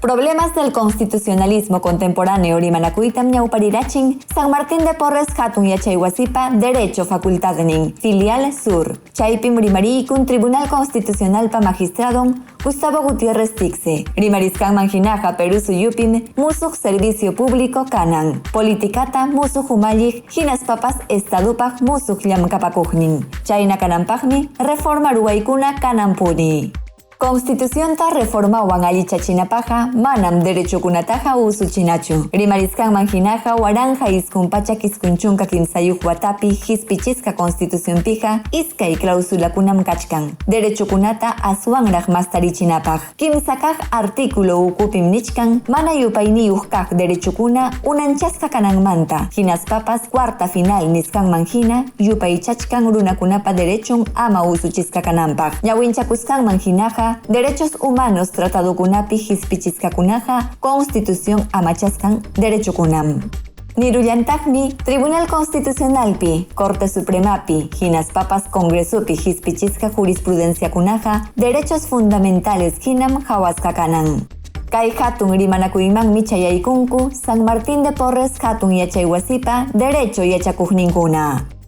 Problemas del constitucionalismo contemporáneo rimanakuytam ñawparirachin San Martín de Porres hatun yachayhuasipa Derecho Facultadnin, Filial Sur. Chaypim rimariykum Tribunal Constitucionalpa Magistradon Gustavo Gutiérrez Tixe. Rimariskanman hinaqa Perú suyupim musuq servicio público kanan. Politikata musuq humalliq hinaspapas estadupaq musuq llamkapakujnin. Chayna kananpaqmi reforma ruwaykuna kananpuni. Constitucionta reformawan allichachinapaqa manam derechokunataqa usuchinachu. Rimariskanman hinaqa waranja iskunpacha kiskunchunka kimsayuq watapi hispichisqa constitucionpiqa iskay clausulakunam kachkan. Derechokunata aswanraq mastarichinapaq. Kimsakaq artículo ukupim nichkan mana yupayniyuq kaq derechokuna unanchasqa kananmanta. Hinaspapas cuarta final niskanman hina yupaychachkan runakunapa derechon ama usuchisqa kananpaq. Ñawinchakuskanman hinaqa Derechos Humanos Tratado Kunapi Hispichisqakunaqa Constitución amachasqan derechokunam. Nirullantaqmi Tribunal Constitucionalpi, Corte Supremapi, hinaspapas Congresopi hispichisqa jurisprudenciakunaqa derechos fundamentales hinam hawasqa kanan. Kay hatun rimanakuymanmi chayaykunku San Martín de Porres hatun yachayhuasipa derecho yachakujninkuna.